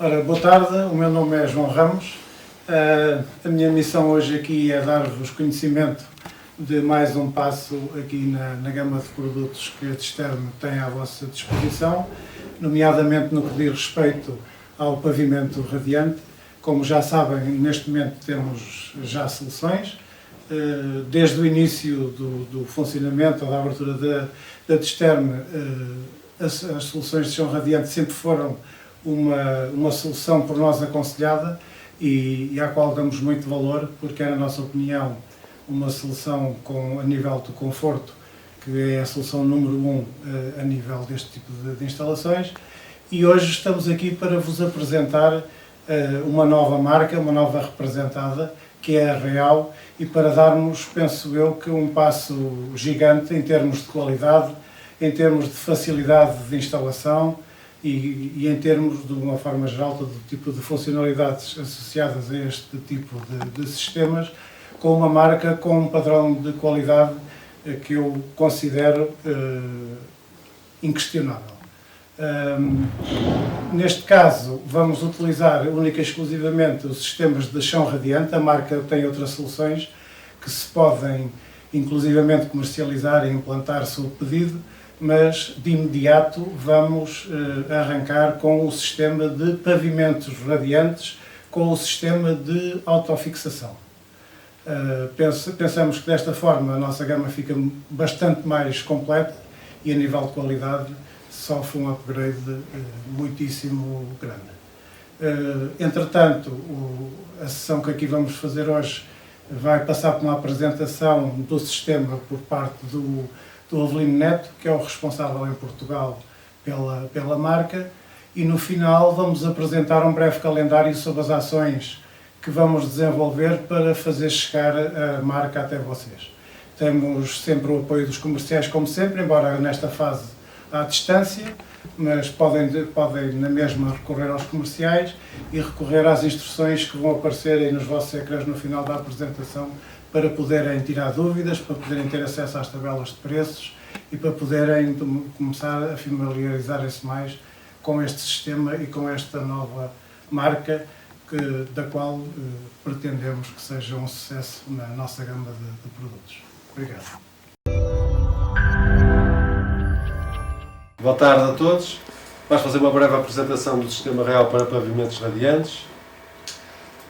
Ora, boa tarde, o meu nome é João Ramos. A minha missão hoje aqui é dar-vos conhecimento de mais um passo aqui na gama de produtos que a Disterme tem à vossa disposição, nomeadamente no que diz respeito ao pavimento radiante. Como já sabem, neste momento temos já soluções. Desde o início do funcionamento ou da abertura da Disterme, as soluções de chão radiante sempre foram uma solução por nós aconselhada e à qual damos muito valor, porque é, na nossa opinião, uma solução a nível de conforto, que é a solução número 1 a nível deste tipo de instalações. E hoje estamos aqui para vos apresentar uma nova marca, uma nova representada, que é a Real, e para darmos, penso eu, que um passo gigante em termos de qualidade, em termos de facilidade de instalação e em termos, de uma forma geral, todo tipo de funcionalidades associadas a este tipo de sistemas, com uma marca com um padrão de qualidade que eu considero inquestionável. Neste caso, vamos utilizar única e exclusivamente os sistemas de chão radiante. A marca tem outras soluções que se podem, inclusivamente, comercializar e implantar sob pedido, mas de imediato vamos arrancar com o sistema de pavimentos radiantes, com o sistema de autofixação. Pensamos que desta forma a nossa gama fica bastante mais completa e a nível de qualidade sofre um upgrade muitíssimo grande. Entretanto, a sessão que aqui vamos fazer hoje vai passar por uma apresentação do sistema por parte do Avelino Neto, que é o responsável em Portugal pela marca, e no final vamos apresentar um breve calendário sobre as ações que vamos desenvolver para fazer chegar a marca até vocês. Temos sempre o apoio dos comerciais, como sempre, embora nesta fase à distância, mas podem na mesma recorrer aos comerciais e recorrer às instruções que vão aparecer aí nos vossos ecrãs no final da apresentação, para poderem tirar dúvidas, para poderem ter acesso às tabelas de preços e para poderem começar a familiarizar-se mais com este sistema e com esta nova marca, da qual pretendemos que seja um sucesso na nossa gama de produtos. Obrigado. Boa tarde a todos. Vamos fazer uma breve apresentação do sistema Real para pavimentos radiantes.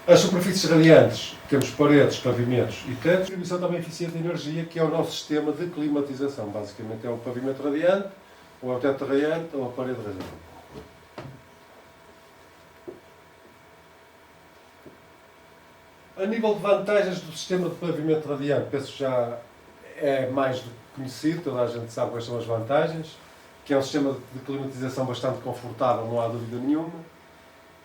As superfícies radiantes, temos paredes, pavimentos e teto. Distribuição também eficiente de energia, que é o nosso sistema de climatização. Basicamente é o pavimento radiante, ou é o teto radiante, ou a parede radiante. A nível de vantagens do sistema de pavimento radiante, penso que já é mais do que conhecido, toda a gente sabe quais são as vantagens, que é um sistema de climatização bastante confortável, não há dúvida nenhuma.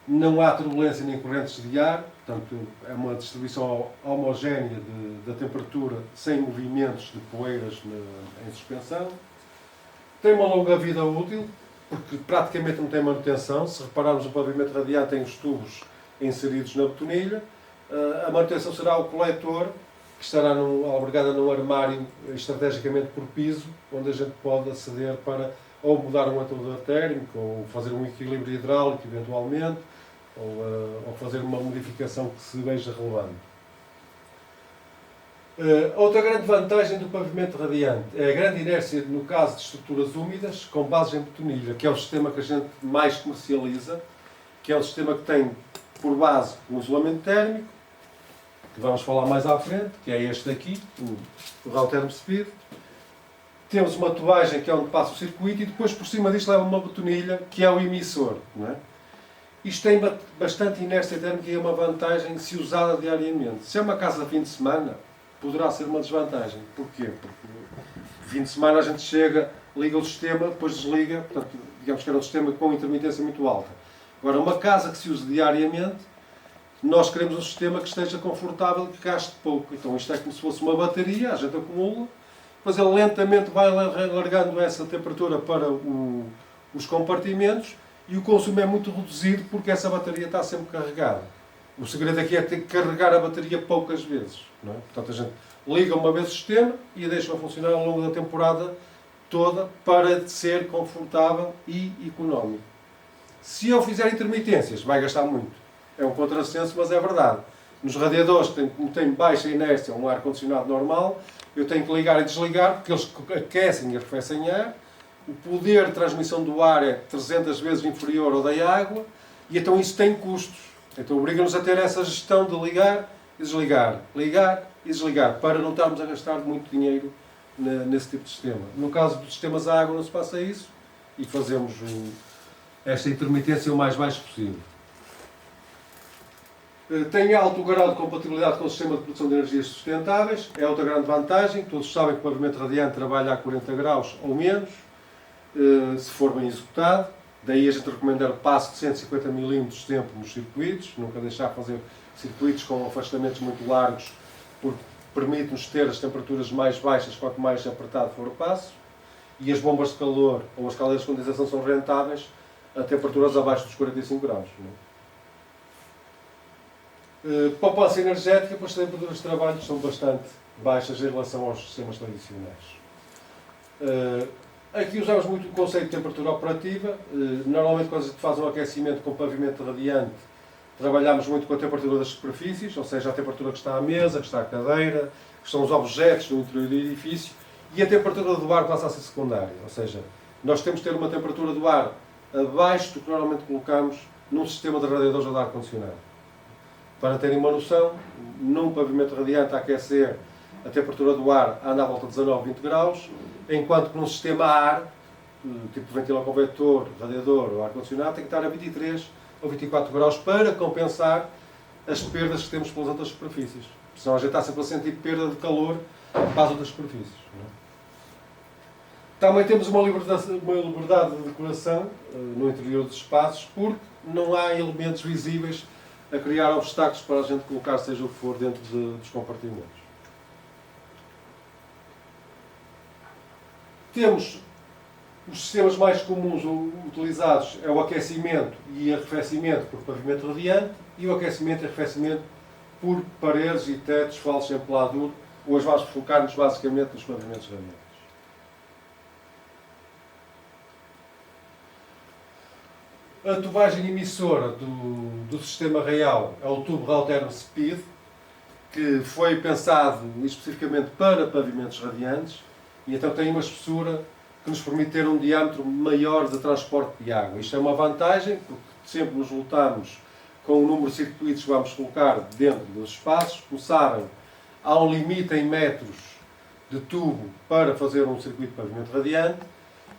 Não há turbulência nem correntes de ar, portanto é uma distribuição homogénea da temperatura, sem movimentos de poeiras em suspensão. Tem uma longa vida útil, porque praticamente não tem manutenção. Se repararmos, o pavimento radiante tem os tubos inseridos na betonilha. A manutenção será o coletor, que estará albergada num armário estrategicamente por piso, onde a gente pode aceder para ou mudar um atuador térmico, ou fazer um equilíbrio hidráulico eventualmente, ou fazer uma modificação que se veja relevante. Outra grande vantagem do pavimento radiante é a grande inércia no caso de estruturas úmidas, com bases em betonilha, que é o sistema que a gente mais comercializa, que é o sistema que tem por base um isolamento térmico, que vamos falar mais à frente, que é este daqui, o Real Therm Speed. Temos uma tubagem que é onde passa o circuito e depois por cima disto leva uma betonilha, que é o emissor. Não é? Isto tem bastante inércia térmica e é uma vantagem se usada diariamente. Se é uma casa de fim de semana, poderá ser uma desvantagem. Porquê? Porque fim de semana a gente chega, liga o sistema, depois desliga, portanto, digamos que era um sistema com intermitência muito alta. Agora, uma casa que se use diariamente, nós queremos um sistema que esteja confortável e que gaste pouco. Então isto é como se fosse uma bateria, a gente acumula, depois ele lentamente vai largando essa temperatura para os compartimentos e o consumo é muito reduzido porque essa bateria está sempre carregada. O segredo aqui é ter que carregar a bateria poucas vezes. Não é? Portanto, a gente liga uma vez o sistema e deixa-o funcionar ao longo da temporada toda para ser confortável e económico. Se eu fizer intermitências, vai gastar muito. É um contrassenso, mas é verdade. Nos radiadores que têm baixa inércia, um ar-condicionado normal, eu tenho que ligar e desligar, porque eles aquecem e arrefecem ar. O poder de transmissão do ar é 300 vezes inferior ao da água, e então isso tem custos. Então obriga-nos a ter essa gestão de ligar e desligar, ligar e desligar, para não estarmos a gastar muito dinheiro nesse tipo de sistema. No caso dos sistemas a água não se passa isso, e fazemos esta intermitência o mais baixo possível. Tem alto grau de compatibilidade com o sistema de produção de energias sustentáveis, é outra grande vantagem. Todos sabem que o pavimento radiante trabalha a 40 graus ou menos, se for bem executado. Daí a gente recomenda o passo de 150 mm sempre nos circuitos, nunca deixar fazer circuitos com afastamentos muito largos, porque permite-nos ter as temperaturas mais baixas quanto mais apertado for o passo. E as bombas de calor ou as caldeiras de condensação são rentáveis a temperaturas abaixo dos 45 graus. Poupança energética, pois as temperaturas de trabalho são bastante baixas em relação aos sistemas tradicionais. Aqui usamos muito o conceito de temperatura operativa. Normalmente, quando a gente faz um aquecimento com pavimento radiante, trabalhamos muito com a temperatura das superfícies, ou seja, a temperatura que está à mesa, que está à cadeira, que estão os objetos no interior do edifício, e a temperatura do ar passa a ser secundária. Ou seja, nós temos que ter uma temperatura do ar abaixo do que normalmente colocamos num sistema de radiadores ou de ar-condicionado. Para terem uma noção, num pavimento radiante a aquecer, a temperatura do ar anda à volta de 19, 20 graus, enquanto que num sistema a ar, tipo ventilador com vetor, radiador ou ar-condicionado, tem que estar a 23 ou 24 graus para compensar as perdas que temos pelas outras superfícies. Senão a gente está sempre a sentir perda de calor para as outras superfícies. Também temos uma liberdade de decoração no interior dos espaços, porque não há elementos visíveis a criar obstáculos para a gente colocar seja o que for dentro dos compartimentos. Temos os sistemas mais comuns utilizados, é o aquecimento e arrefecimento por pavimento radiante e o aquecimento e arrefecimento por paredes e tetos falsos em peladura. Hoje vamos focar-nos basicamente nos pavimentos radiantes. A tubagem emissora do sistema real é o tubo Rauterm Speed, que foi pensado especificamente para pavimentos radiantes e então tem uma espessura que nos permite ter um diâmetro maior de transporte de água. Isto é uma vantagem, porque sempre nos lutamos com o número de circuitos que vamos colocar dentro dos espaços. Como sabem, há um limite em metros de tubo para fazer um circuito de pavimento radiante,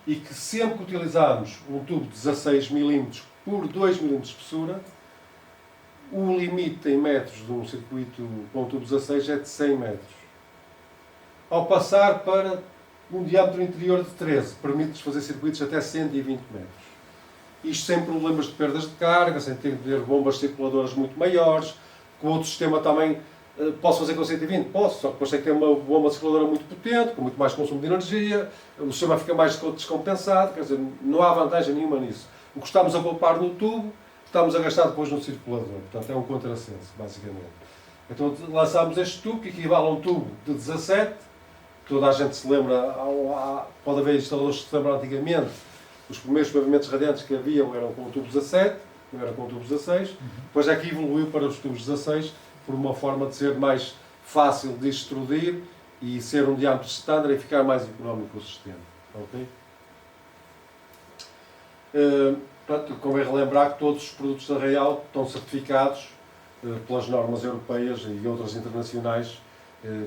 e que sempre que utilizarmos um tubo de 16 mm por 2 mm de espessura, o limite em metros de um circuito com um tubo 16 é de 100 metros. Ao passar para um diâmetro interior de 13, permite-nos fazer circuitos até 120 metros. Isto sem problemas de perdas de carga, sem ter de ter bombas circuladoras muito maiores. Com outro sistema também posso fazer com 120? Posso, só que depois tem que ter uma bomba circuladora muito potente, com muito mais consumo de energia, o sistema fica mais descompensado, quer dizer, não há vantagem nenhuma nisso. O que estamos a poupar no tubo, estamos a gastar depois no circulador. Portanto, é um contrassenso, basicamente. Então lançámos este tubo, que equivale a um tubo de 17, toda a gente se lembra, pode haver instaladores que se lembram antigamente, os primeiros pavimentos radiantes que haviam eram com o tubo 17, não era com o tubo 16, depois é que evoluiu para os tubos 16, por uma forma de ser mais fácil de extrudir e ser um diâmetro estándar e ficar mais económico o sistema. Okay? Portanto, convém relembrar que todos os produtos da Real estão certificados pelas normas europeias e outras internacionais.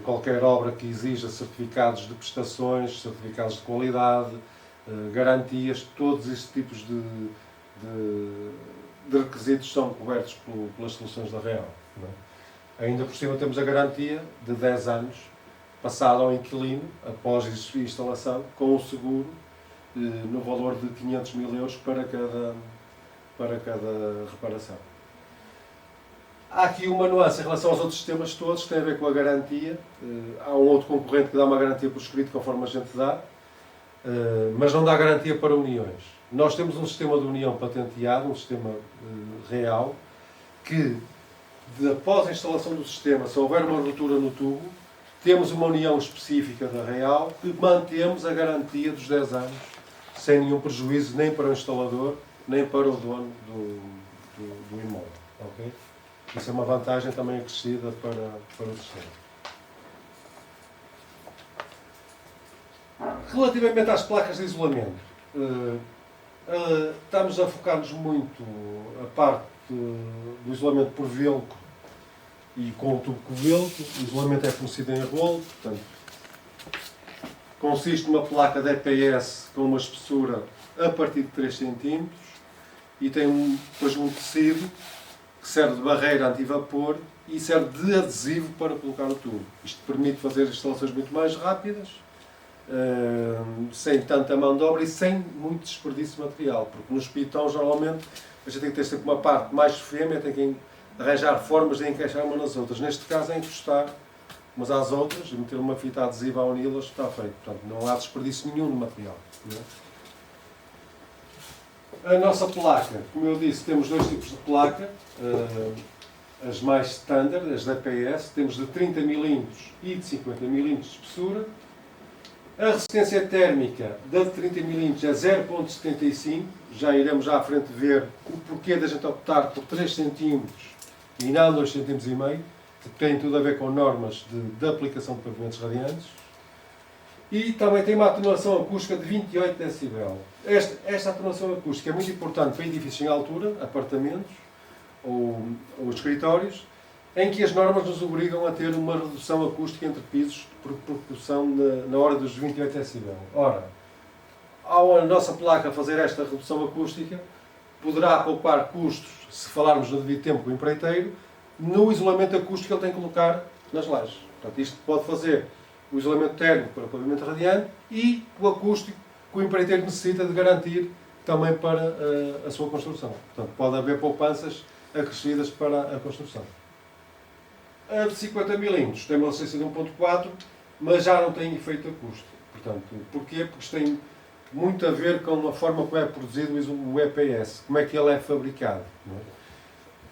Qualquer obra que exija certificados de prestações, certificados de qualidade, garantias, todos estes tipos de requisitos são cobertos pelas soluções da Real. Não é? Ainda por cima temos a garantia de 10 anos, passada ao inquilino, após a instalação, com um seguro no valor de 500 mil euros para cada reparação. Há aqui uma nuance em relação aos outros sistemas todos, que tem a ver com a garantia. Há um outro concorrente que dá uma garantia por escrito, conforme a gente dá, mas não dá garantia para uniões. Nós temos um sistema de união patenteado, um sistema real, que após a instalação do sistema, se houver uma ruptura no tubo, temos uma união específica da Real que mantemos a garantia dos 10 anos, sem nenhum prejuízo nem para o instalador, nem para o dono do imóvel. Okay? Isso é uma vantagem também acrescida para o sistema. Relativamente às placas de isolamento, estamos a focar-nos muito a parte do isolamento por velcro e com o tubo covelcro. O isolamento é fornecido em rolo, portanto, consiste numa placa de EPS com uma espessura a partir de 3 cm e tem depois um tecido que serve de barreira anti-vapor e serve de adesivo para colocar o tubo. Isto permite fazer instalações muito mais rápidas, sem tanta mão de obra e sem muito desperdício de material, porque nos pitons normalmente a gente tem que ter sempre uma parte mais fêmea, tem que arranjar formas de encaixar uma nas outras. Neste caso é encostar umas às outras e meter uma fita adesiva a uni-las, está feito. Portanto, não há desperdício nenhum no material. A nossa placa, como eu disse, temos dois tipos de placa. As mais standard, as da EPS, temos de 30 mm e de 50 mm de espessura. A resistência térmica da de 30 mm é 0.75. Já iremos à frente ver o porquê da gente optar por 3 cm e não 2,5 cm, que tem tudo a ver com normas de aplicação de pavimentos radiantes. E também tem uma atenuação acústica de 28 dB. Esta atenuação acústica é muito importante para edifícios em altura, apartamentos ou escritórios, em que as normas nos obrigam a ter uma redução acústica entre pisos por proporção na hora dos 28 dB. Ora, ao a nossa placa fazer esta redução acústica, poderá poupar custos, se falarmos no devido tempo com o empreiteiro, no isolamento acústico que ele tem que colocar nas lajes. Portanto, isto pode fazer o isolamento térmico para o pavimento radiante e o acústico que o empreiteiro necessita de garantir também para a sua construção. Portanto, pode haver poupanças acrescidas para a construção. A de 50 mm tem uma resistência de 1.4, mas já não tem efeito acústico. Portanto, porquê? Porque isto tem muito a ver com a forma como é produzido o EPS, como é que ele é fabricado. Não é?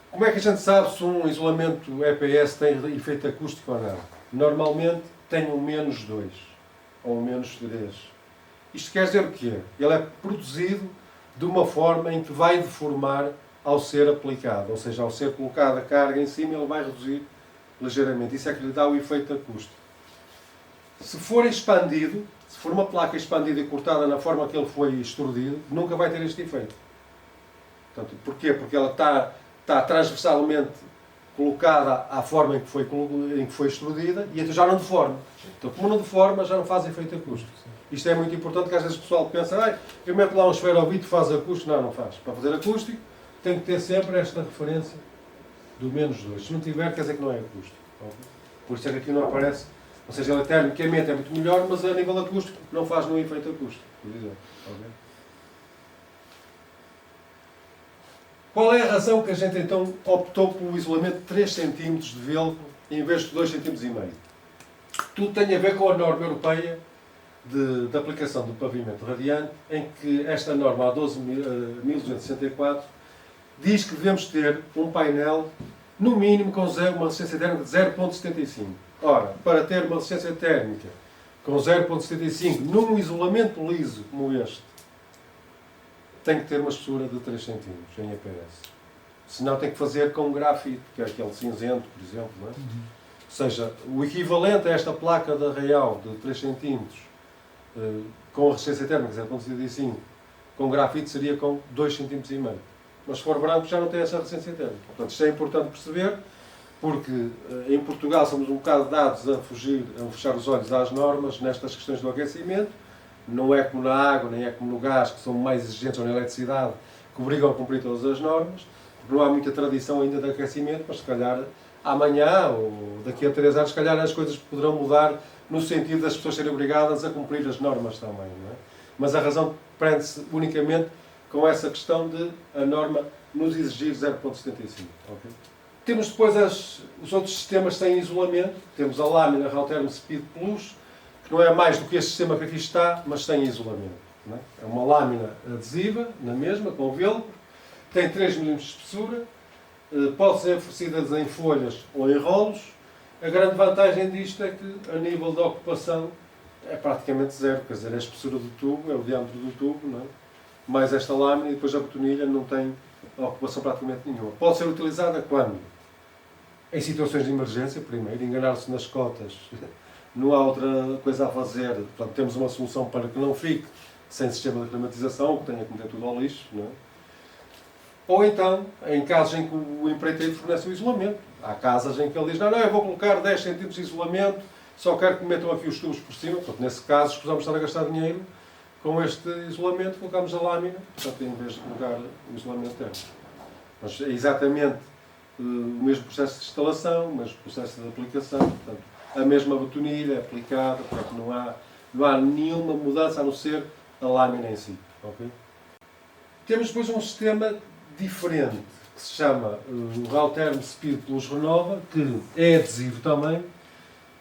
Como é que a gente sabe se um isolamento EPS tem efeito acústico ou não? Normalmente tem um -2 ou um -3. Isto quer dizer o quê? Ele é produzido de uma forma em que vai deformar ao ser aplicado, ou seja, ao ser colocada a carga em cima, ele vai reduzir ligeiramente. Isso é que lhe dá o efeito acústico. Se for expandido, se for uma placa expandida e cortada na forma que ele foi extrudido, nunca vai ter este efeito. Portanto, porquê? Porque ela está transversalmente colocada à forma em que foi extrudida e então já não deforma. Então, como não deforma, já não faz efeito acústico. Isto é muito importante, que às vezes o pessoal pensa, eu meto lá um esferovite e faz acústico. Não, não faz. Para fazer acústico, tem que ter sempre esta referência do -2. Se não tiver, quer dizer que não é acústico. Por isso é que aqui não aparece. Ou seja, ele termicamente é muito melhor, mas a nível acústico não faz nenhum efeito acústico, por exemplo. Qual é a razão que a gente então optou pelo isolamento de 3 cm de velcro em vez de 2,5 cm? Tudo tem a ver com a norma europeia de aplicação do pavimento radiante, em que esta norma, a 12.264, diz que devemos ter um painel, no mínimo, com uma resistência térmica de 0.75. Ora, para ter uma resistência térmica com 0.75 num isolamento liso como este, tem que ter uma espessura de 3 cm em EPS. Senão tem que fazer com grafite, que é aquele cinzento, por exemplo. Não é? Ou seja, o equivalente a esta placa de arraial de 3 cm com a resistência térmica 0.75 com grafite seria com 2,5 cm. Mas se for branco já não tem essa resistência térmica. Portanto, isto é importante perceber, porque em Portugal somos um bocado dados a fechar os olhos às normas nestas questões do aquecimento. Não é como na água, nem é como no gás, que são mais exigentes, ou na eletricidade, que obrigam a cumprir todas as normas, porque não há muita tradição ainda de aquecimento, mas se calhar amanhã ou daqui a 3 anos, se calhar as coisas poderão mudar no sentido das pessoas serem obrigadas a cumprir as normas também. Não é? Mas a razão prende-se unicamente com essa questão de a norma nos exigir 0.75. Okay? Temos depois os outros sistemas sem isolamento. Temos a lâmina Rauterm Speed Plus, que não é mais do que este sistema que aqui está, mas sem isolamento. Não é? É uma lâmina adesiva, na mesma, com velcro, tem 3 mm de espessura, pode ser oferecida em folhas ou em rolos. A grande vantagem disto é que, a nível de ocupação, é praticamente zero. Quer dizer, a espessura do tubo, é o diâmetro do tubo, não é? mais esta lâmina, e depois a botonilha não tem ocupação praticamente nenhuma. Pode ser utilizada quando? Em situações de emergência, primeiro, enganar-se nas cotas, não há outra coisa a fazer, portanto temos uma solução para que não fique sem sistema de climatização, que tenha que meter tudo ao lixo, não é? Ou então, em casos em que o empreiteiro fornece o isolamento. Há casas em que ele diz, não, eu vou colocar 10 cm de isolamento, só quero que me metam aqui os tubos por cima. Portanto, nesse caso, escusamos estar a gastar dinheiro com este isolamento, colocamos a lâmina, portanto, em vez de colocar o isolamento térmico. Mas é exatamente o mesmo processo de instalação, o mesmo processo de aplicação, portanto, a mesma botonilha aplicada, portanto, não há nenhuma mudança a não ser a lâmina em si. Okay? Temos depois um sistema diferente, que se chama o Rauterm Speed Plus Renova, que é adesivo também,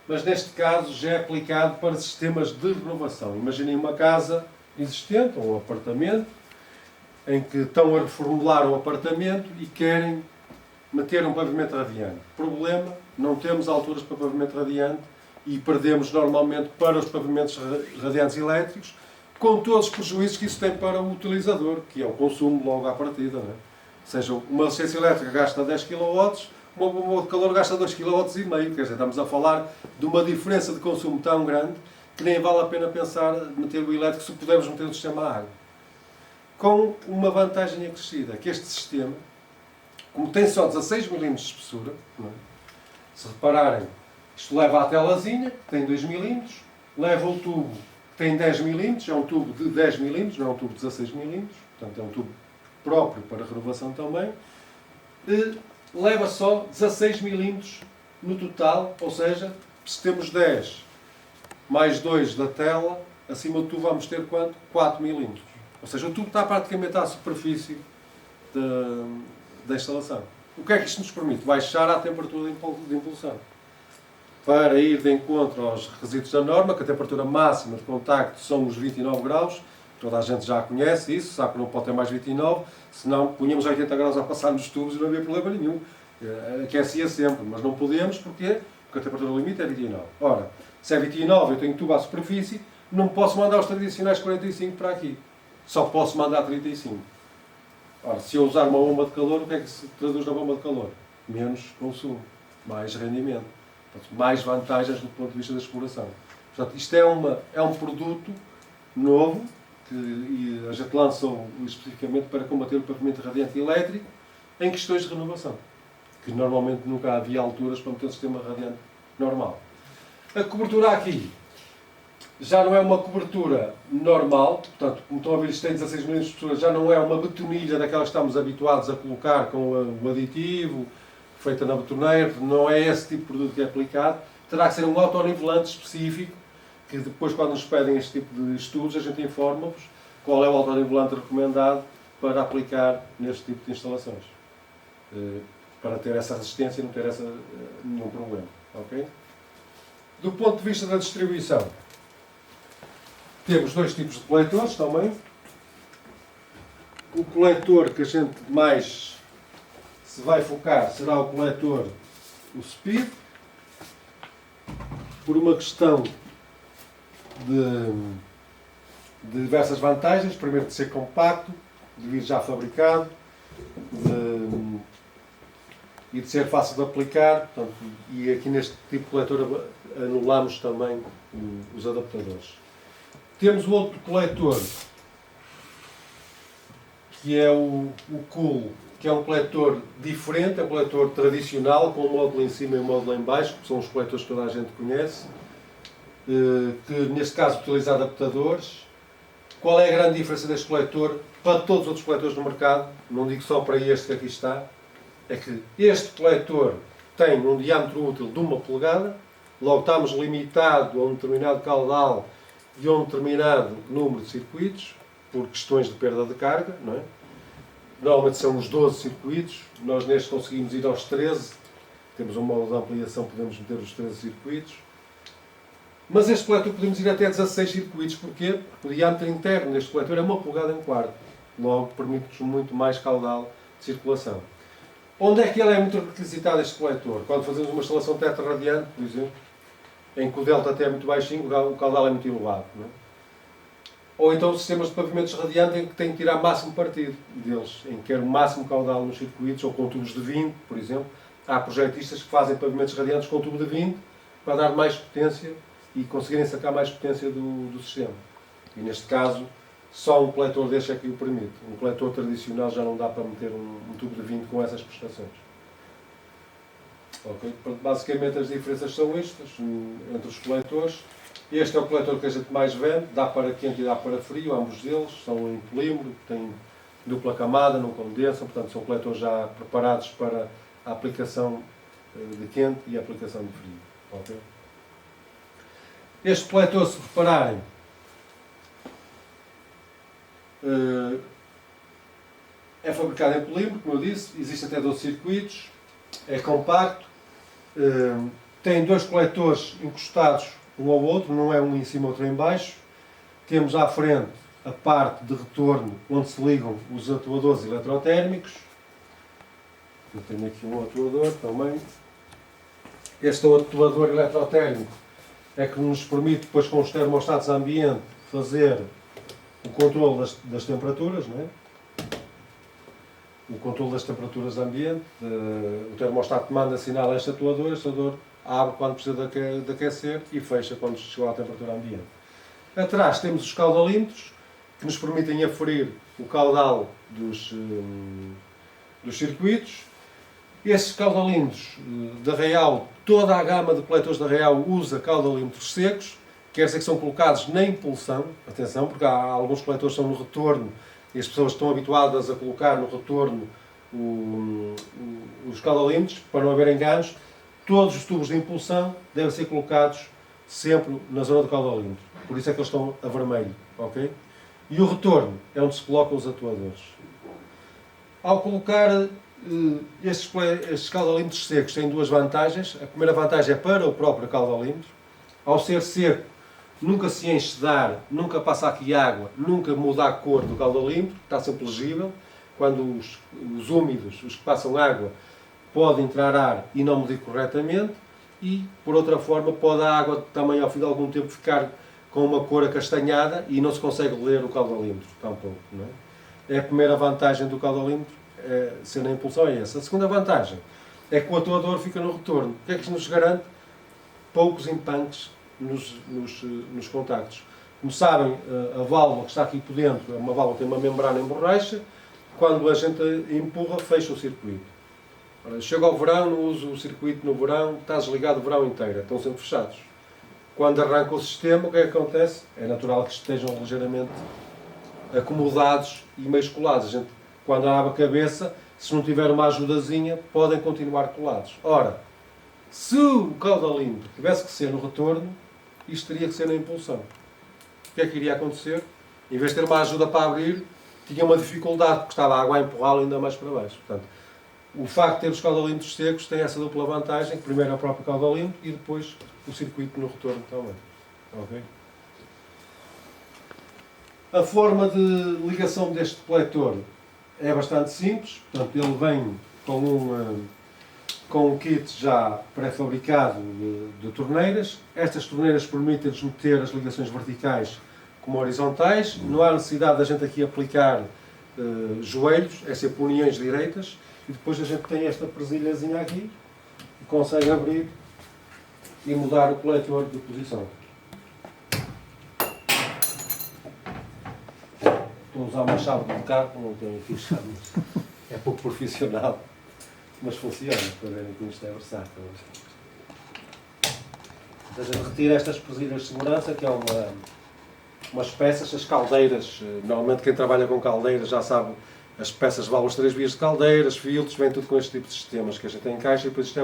mas neste caso já é aplicado para sistemas de renovação. Imaginem uma casa existente, ou um apartamento, em que estão a reformular o apartamento e querem meter um pavimento radiante. Problema, não temos alturas para pavimento radiante e perdemos normalmente para os pavimentos radiantes elétricos, com todos os prejuízos que isso tem para o utilizador, que é o consumo logo à partida. Não é? Ou seja, uma assistência elétrica gasta 10 kW, uma bomba de calor gasta 2,5 kW, quer dizer, estamos a falar de uma diferença de consumo tão grande que nem vale a pena pensar meter o elétrico se pudermos meter o sistema à água. Com uma vantagem acrescida, que este sistema, como tem só 16 mm de espessura, não é? Se repararem, isto leva a telazinha, que tem 2 mm, leva o tubo, que tem 10 mm, é um tubo de 10 mm, não é um tubo de 16 mm, portanto é um tubo próprio para renovação também, leva só 16 mm no total, ou seja, se temos 10 mais 2 da tela, acima do tubo vamos ter quanto? 4 mm. Ou seja, o tubo está praticamente à superfície da instalação. O que é que isto nos permite? Baixar a temperatura de impulsão. Para ir de encontro aos requisitos da norma, que a temperatura máxima de contacto são os 29 graus, toda a gente já conhece isso, sabe que não pode ter mais 29, senão punhamos 80 graus a passar nos tubos e não havia problema nenhum. Aquecia sempre, mas não podemos, porquê? Porque a temperatura limite é 29. Ora, se é 29 eu tenho tubo à superfície, não posso mandar os tradicionais 45 para aqui. Só posso mandar 35. Ora, se eu usar uma bomba de calor, o que é que se traduz na bomba de calor? Menos consumo, mais rendimento, portanto, mais vantagens do ponto de vista da exploração. Portanto, isto é um produto novo que a gente lançou especificamente para combater o pavimento radiante elétrico em questões de renovação, que normalmente nunca havia alturas para meter o sistema radiante normal. A cobertura aqui já não é uma cobertura normal, portanto, como estão a ver, isto tem 16 mm de espessura, já não é uma betonilha daquelas que estamos habituados a colocar com o aditivo, feita na betoneira, não é esse tipo de produto que é aplicado, terá que ser um autornivelante específico, que depois, quando nos pedem este tipo de estudos, a gente informa-vos qual é o autornivelante recomendado para aplicar neste tipo de instalações, para ter essa resistência e não ter nenhum problema. Okay? Do ponto de vista da distribuição, temos dois tipos de coletores também. O coletor que a gente mais se vai focar será o coletor, o Speed, por uma questão de diversas vantagens. Primeiro, de ser compacto, de vir já fabricado e de ser fácil de aplicar. Portanto, e aqui neste tipo de coletor anulamos também os adaptadores. Temos o outro coletor, que é o Cool, que é um coletor diferente, é um coletor tradicional, com um módulo em cima e um módulo em baixo, que são os coletores que toda a gente conhece, que neste caso utiliza adaptadores. Qual é a grande diferença deste coletor para todos os outros coletores do mercado? Não digo só para este que aqui está, é que este coletor tem um diâmetro útil de 1 polegada, logo estamos limitados a um determinado caudal e a um determinado número de circuitos, por questões de perda de carga, não é? Normalmente são os 12 circuitos, nós neste conseguimos ir aos 13, temos um módulo de ampliação, podemos meter os 13 circuitos. Mas este coletor podemos ir até 16 circuitos, porquê? Porque o diâmetro interno deste coletor é 1 polegada em quarto, logo permite-nos muito mais caudal de circulação. Onde é que ele é muito requisitado, este coletor? Quando fazemos uma instalação tetraradiante, por exemplo, em que o delta até é muito baixinho, o caudal é muito elevado. Não é? ou então sistemas de pavimentos radiantes em que tem que tirar máximo partido deles, em que quer o máximo caudal nos circuitos, ou com tubos de 20, por exemplo. Há projetistas que fazem pavimentos radiantes com tubo de 20 para dar mais potência e conseguirem sacar mais potência do sistema. E neste caso, só um coletor deste é que o permite. Um coletor tradicional já não dá para meter um tubo de 20 com essas prestações. Okay? Basicamente as diferenças são estas entre os coletores. Este é o coletor que a gente mais vende, dá para quente e dá para frio, ambos deles, são em polímero, têm dupla camada, não condensam, portanto são coletores já preparados para a aplicação de quente e a aplicação de frio. Okay? Este coletor, se repararem, é fabricado em polímero, como eu disse, existe até 12 circuitos, é compacto, tem dois coletores encostados um ao outro, não é um em cima outro em baixo. Temos à frente a parte de retorno onde se ligam os atuadores eletrotérmicos. Eu tenho aqui um atuador também. Este atuador eletrotérmico é que nos permite depois com os termostatos ambiente fazer o controle das temperaturas, não é? O controle das temperaturas ambiente. O termostato manda sinal a este atuador abre quando precisa de aquecer e fecha quando chegou à temperatura ambiente. Atrás temos os caudalímetros, que nos permitem aferir o caudal dos circuitos. Esses caudalímetros da Real, toda a gama de coletores da Real usa caudalímetros secos, quer dizer que são colocados na impulsão, atenção, porque há alguns coletores que estão no retorno e as pessoas estão habituadas a colocar no retorno os caudalímetros, para não haver enganos. Todos os tubos de impulsão devem ser colocados sempre na zona do caudalímetro. Por isso é que eles estão a vermelho. Okay? E o retorno é onde se colocam os atuadores. Ao colocar estes caudalímetros secos, têm duas vantagens. A primeira vantagem é para o próprio caudalímetro. Ao ser seco, nunca se enche de ar, nunca passa aqui água, nunca muda a cor do caudalímetro, está sempre legível. Quando os úmidos, os que passam água, pode entrar ar e não medir corretamente, e, por outra forma, pode a água também, ao fim de algum tempo, ficar com uma cor acastanhada e não se consegue ler o caudalímetro, tampouco. Não é? A primeira vantagem do caudalímetro, ser na impulsão, é essa. A segunda vantagem é que o atuador fica no retorno. O que é que isto nos garante? Poucos impanques nos contactos. Como sabem, a válvula que está aqui por dentro é uma válvula que tem uma membrana em borracha. Quando a gente empurra, fecha o circuito. Chega ao verão, não uso o circuito no verão, está desligado o verão inteiro, estão sempre fechados. Quando arranca o sistema, o que é que acontece? É natural que estejam ligeiramente acomodados e meio colados. A gente, quando abre a cabeça, se não tiver uma ajudazinha, podem continuar colados. Ora, se o caudalímetro tivesse que ser no retorno, isto teria que ser na impulsão. O que é que iria acontecer? Em vez de ter uma ajuda para abrir, tinha uma dificuldade, porque estava a água a empurrá-lo ainda mais para baixo. Portanto, o facto de ter os caudalímetros secos tem essa dupla vantagem, que primeiro é o próprio caudalímetro e depois o circuito no retorno também. Okay? A forma de ligação deste coletor é bastante simples, portanto ele vem com um kit já pré-fabricado de torneiras. Estas torneiras permitem-nos meter as ligações verticais como horizontais, não há necessidade da gente aqui aplicar joelhos, é sempre uniões direitas. E depois a gente tem esta presilhazinha aqui e consegue abrir e mudar o coletor de posição. Estou a usar uma chave de carro, não tenho aqui chaves. É pouco profissional, mas funciona, para verem que isto é versátil. A gente retira estas presilhas de segurança, que é umas peças, as caldeiras. Normalmente quem trabalha com caldeiras já sabe. As peças valem as 3 vias de caldeiras, filtros, vem tudo com este tipo de sistemas que a gente encaixa e depois isto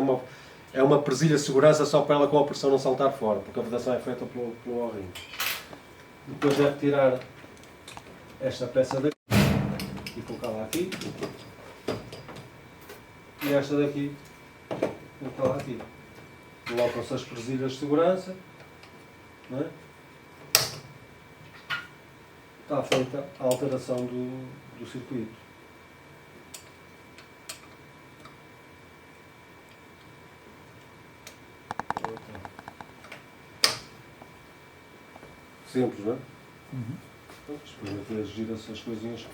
é uma presilha de segurança só para ela com a pressão não saltar fora, porque a vedação é feita pelo O-ring. Depois é retirar esta peça daqui e colocá-la aqui. E esta daqui e colocá-la aqui. Colocam-se as presilhas de segurança. Não é? Está feita a alteração do circuito. Simples, não é? Aqui gira-se as coisinhas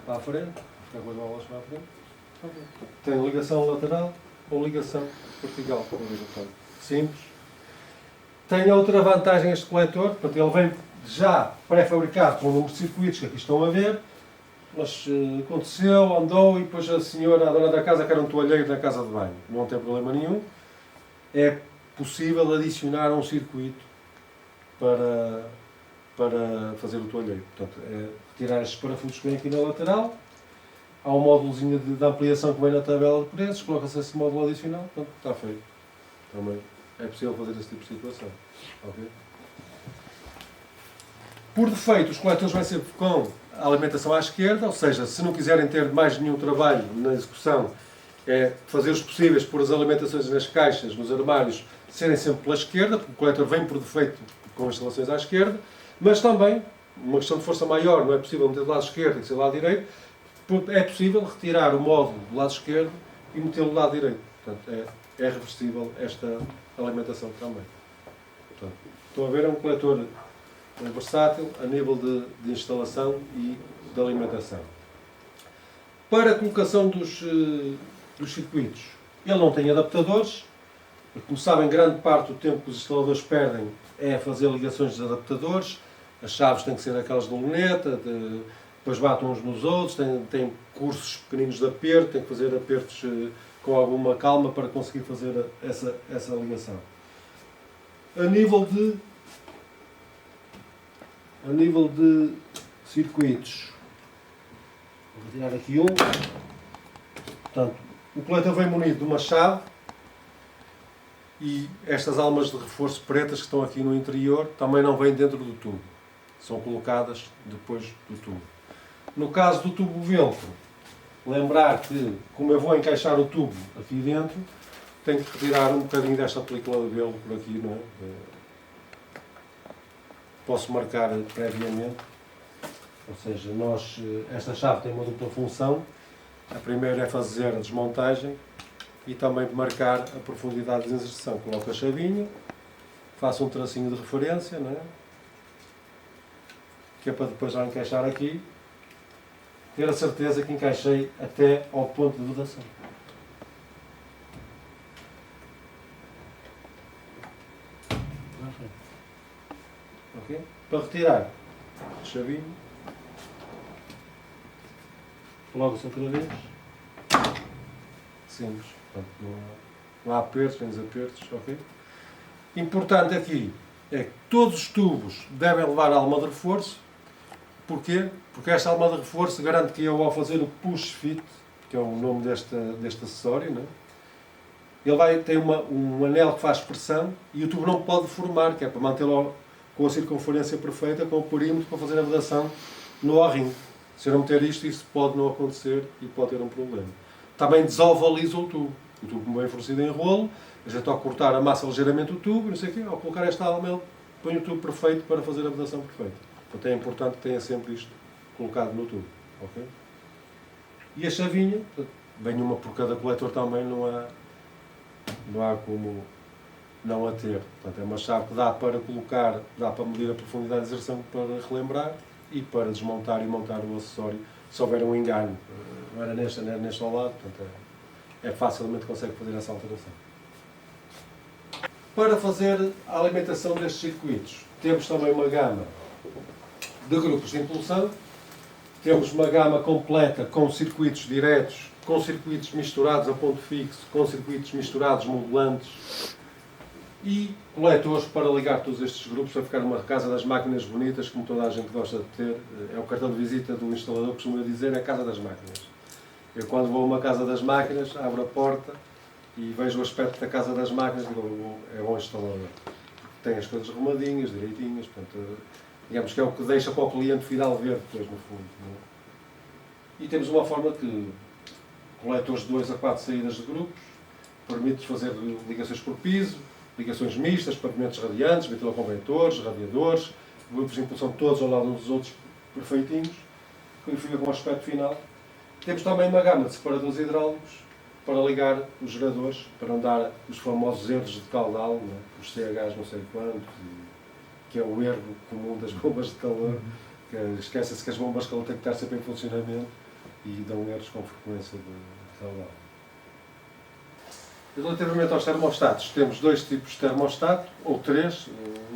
para a frente, fica com as bolas para a frente. Tem ligação lateral ou ligação vertical. Simples. Tem outra vantagem este coletor, portanto, ele vem já pré-fabricado com o número de circuitos que aqui estão a ver. Mas aconteceu, andou e depois a senhora, a dona da casa, quer um toalheiro na casa de banho. Não tem problema nenhum. É possível adicionar um circuito para fazer o toalheiro. Portanto, é retirar estes parafusos que vêm aqui na lateral. Há um módulozinho de ampliação que vem na tabela de preços. Coloca-se esse módulo adicional. Portanto, está feito. Também é possível fazer esse tipo de situação. Okay? Por defeito, os coletores vão ser com a alimentação à esquerda, ou seja, se não quiserem ter mais nenhum trabalho na execução, é fazer os possíveis por as alimentações nas caixas, nos armários, serem sempre pela esquerda, porque o coletor vem por defeito com instalações à esquerda, mas também, uma questão de força maior, não é possível meter do lado esquerdo, tem que ser do lado direito, é possível retirar o módulo do lado esquerdo e metê-lo do lado direito. Portanto, é reversível esta alimentação também. Portanto, estão a ver, é um coletor versátil a nível de instalação e de alimentação. Para a colocação dos circuitos, ele não tem adaptadores. Como sabem, grande parte do tempo que os instaladores perdem é fazer ligações de adaptadores. As chaves têm que ser aquelas de luneta, depois batem uns nos outros, têm cursos pequeninos de aperto, têm que fazer apertos com alguma calma para conseguir fazer essa ligação. A nível de circuitos, vou retirar aqui um. Portanto, o coletor vem munido de uma chave e estas almas de reforço pretas que estão aqui no interior também não vêm dentro do tubo. São colocadas depois do tubo. No caso do tubo velcro, lembrar que, como eu vou encaixar o tubo aqui dentro, tenho que retirar um bocadinho desta película de velcro por aqui, não é? Posso marcar previamente, ou seja, esta chave tem uma dupla função. A primeira é fazer a desmontagem e também marcar a profundidade de inserção. Coloco a chavinha, faço um tracinho de referência, não é? Que é para depois já encaixar aqui, ter a certeza que encaixei até ao ponto de vedação. Okay? Para retirar a chavinha, coloca-se outra vez. Simples. Portanto, não há apertos, nem desapertos. Okay? Importante aqui é que todos os tubos devem levar a alma de reforço. Porquê? Porque esta alma de reforço garante que eu, ao fazer o push fit, que é o nome deste acessório, não é? Ele tem um anel que faz pressão e o tubo não pode deformar, que é para mantê-lo com a circunferência perfeita, com o perímetro, para fazer a vedação no O-ring. Se eu não meter isto, isso pode não acontecer e pode ter um problema. Também desovaliza o tubo. O tubo bem fornecido em rolo, a gente ao cortar amassa ligeiramente o tubo, não sei o quê, ao colocar esta alma, ele põe o tubo perfeito para fazer a vedação perfeita. Portanto, é importante que tenha sempre isto colocado no tubo. Okay? E a chavinha, vem uma por cada coletor também, não há como não a ter. Portanto, é uma chave que dá para colocar, dá para medir a profundidade de inserção para relembrar e para desmontar e montar o acessório se houver um engano. Não era neste, não era neste ao lado, portanto facilmente consegue fazer essa alteração. Para fazer a alimentação destes circuitos, temos também uma gama de grupos de impulsão, temos uma gama completa com circuitos diretos, com circuitos misturados a ponto fixo, com circuitos misturados modulantes e coletores para ligar todos estes grupos para ficar uma casa das máquinas bonitas, como toda a gente gosta de ter. É o cartão de visita do instalador, costuma dizer, é a casa das máquinas. Eu, quando vou a uma casa das máquinas, abro a porta e vejo o aspecto da casa das máquinas e digo, é bom instalador. Tem as coisas arrumadinhas, direitinhas, portanto, digamos que é o que deixa para o cliente final ver depois, no fundo. Não é? E temos uma forma que coletores de 2 a 4 saídas de grupos, permite fazer ligações por piso, ligações mistas, pavimentos radiantes, ventiloconvectores, radiadores, grupos de impulsão todos ao lado uns dos outros perfeitinhos, que fica com o aspecto final. Temos também uma gama de separadores hidráulicos para ligar os geradores, para não dar os famosos erros de caudal, né? Os CHs não sei quantos, que é o erro comum das bombas de calor, que esquecem-se que as bombas de calor têm que estar sempre em funcionamento e dão erros com frequência de raudal. Relativamente aos termostatos, temos dois tipos de termostato, ou três.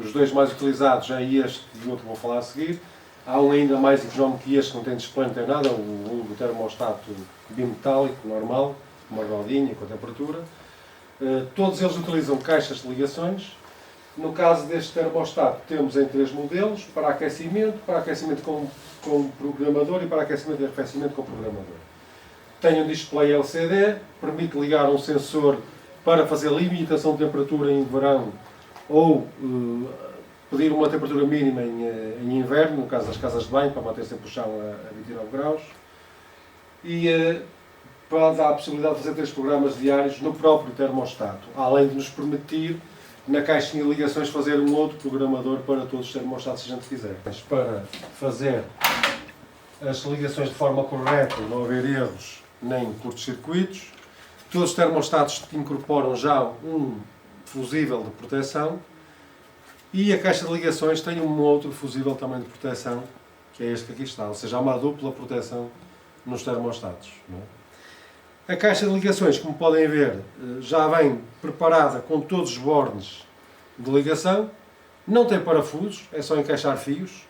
Os dois mais utilizados é este e o outro que vou falar a seguir. Há um ainda mais económico que este, que não tem display, não tem nada, o termostato bimetálico, normal, com uma rodinha, com a temperatura. Todos eles utilizam caixas de ligações. No caso deste termostato, temos em três modelos: para aquecimento com programador e para aquecimento e arrefecimento com programador. Tem um display LCD, permite ligar um sensor para fazer limitação de temperatura em verão ou pedir uma temperatura mínima em inverno, no caso das casas de banho, para manter sempre o chão a 29 graus. E para dar a possibilidade de fazer 3 programas diários no próprio termostato, além de nos permitir, na caixinha de ligações, fazer um outro programador para todos os termostatos, se a gente quiser. Mas para fazer as ligações de forma correta, não haver erros nem curtos-circuitos, todos os termostatos incorporam já um fusível de proteção e a caixa de ligações tem um outro fusível também de proteção, que é este que aqui está, ou seja, há uma dupla proteção nos termostatos. Não é? A caixa de ligações, como podem ver, já vem preparada com todos os bornes de ligação, não tem parafusos, é só encaixar fios.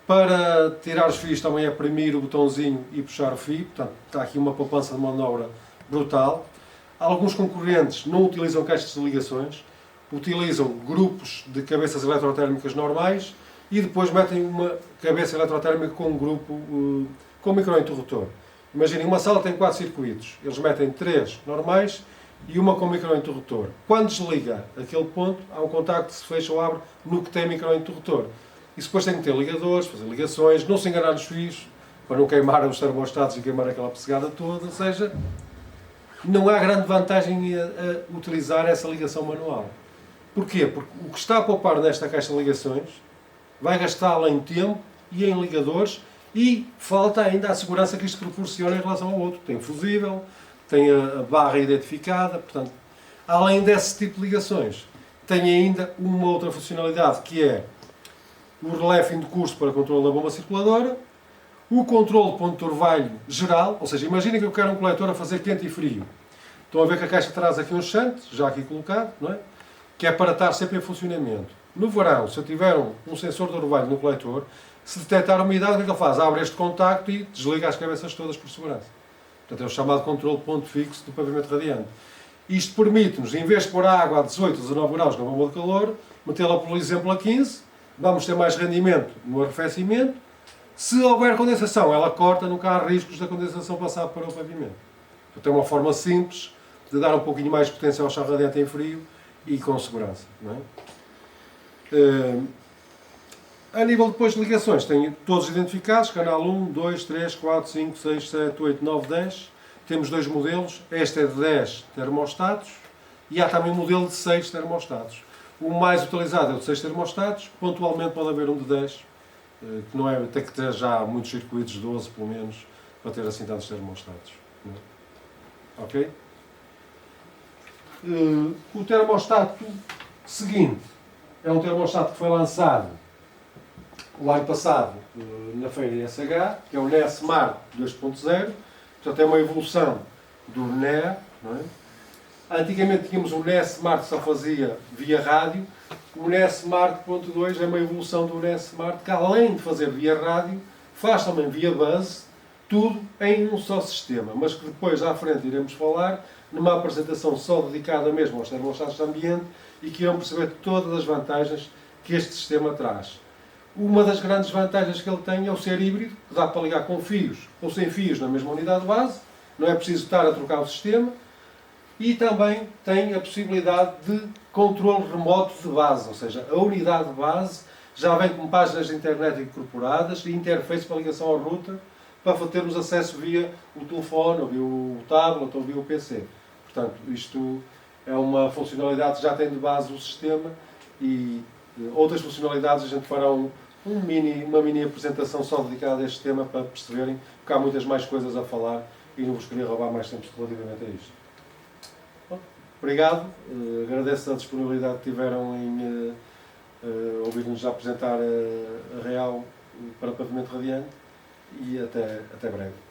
Para tirar os fios também é premir o botãozinho e puxar o fio, portanto está aqui uma poupança de manobra brutal. Alguns concorrentes não utilizam caixas de ligações, utilizam grupos de cabeças eletrotérmicas normais e depois metem uma cabeça eletrotérmica com um grupo com microinterruptor. Imaginem, uma sala tem 4 circuitos, eles metem 3 normais e uma com microinterruptor. Quando desliga aquele ponto, há um contacto que se fecha ou abre no que tem microinterruptor. E depois tem que ter ligadores, fazer ligações, não se enganar nos fios, para não queimar os termostatos e queimar aquela pessegada toda. Ou seja, não há grande vantagem a utilizar essa ligação manual. Porquê? Porque o que está a poupar nesta caixa de ligações vai gastá-la em tempo e em ligadores e falta ainda a segurança que isto proporciona em relação ao outro. Tem fusível, tem a barra identificada, portanto, além desse tipo de ligações, tem ainda uma outra funcionalidade que é o relé fim de curso para controle da bomba circuladora, o controle de ponto de orvalho geral, ou seja, imaginem que eu quero um coletor a fazer quente e frio. Estão a ver que a caixa traz aqui um shunt, já aqui colocado, não é? Que é para estar sempre em funcionamento. No verão, se eu tiver um sensor de orvalho no coletor, se detectar a umidade, o que é que ele faz? Abre este contacto e desliga as cabeças todas por segurança. Portanto, é o chamado controle de ponto fixo do pavimento radiante. Isto permite-nos, em vez de pôr a água a 18 ou 19 graus na bomba de calor, metê-la, por exemplo, a 15, vamos ter mais rendimento no arrefecimento. Se houver condensação, ela corta, nunca há riscos da condensação passar para o pavimento. Portanto, é uma forma simples de dar um pouquinho mais de potência ao chão radiante em frio e com segurança. Não é? A nível depois de ligações, tem todos identificados, canal 1, 2, 3, 4, 5, 6, 7, 8, 9, 10. Temos 2 modelos, este é de 10 termostatos e há também um modelo de 6 termostatos. O mais utilizado é o de 6 termostatos, pontualmente pode haver um de 10, que não é, tem que ter já muitos circuitos, 12 pelo menos, para ter assim tantos termostatos. Ok? O termostato seguinte é um termostato que foi lançado o ano passado na feira ISH, que é o NEA Smart 2.0, portanto é uma evolução do NEA, não é? Antigamente tínhamos o NEA Smart que só fazia via rádio, o NEA Smart 2.2 é uma evolução do NEA Smart que, além de fazer via rádio, faz também via buzz, tudo em um só sistema, mas que depois à frente iremos falar numa apresentação só dedicada mesmo aos termostatos de ambiente e que irão perceber todas as vantagens que este sistema traz. Uma das grandes vantagens que ele tem é o ser híbrido, que dá para ligar com fios ou sem fios na mesma unidade de base, não é preciso estar a trocar o sistema, e também tem a possibilidade de controle remoto de base, ou seja, a unidade de base já vem com páginas de internet incorporadas e interface para ligação ao router, para termos acesso via o telefone, ou via o tablet, ou via o PC. Portanto, isto é uma funcionalidade que já tem de base o sistema e outras funcionalidades a gente fará uma mini apresentação só dedicada a este tema para perceberem, porque há muitas mais coisas a falar e não vos queria roubar mais tempo relativamente a isto. Bom, obrigado, agradeço a disponibilidade que tiveram em ouvir-nos apresentar a Real para pavimento radiante e até breve.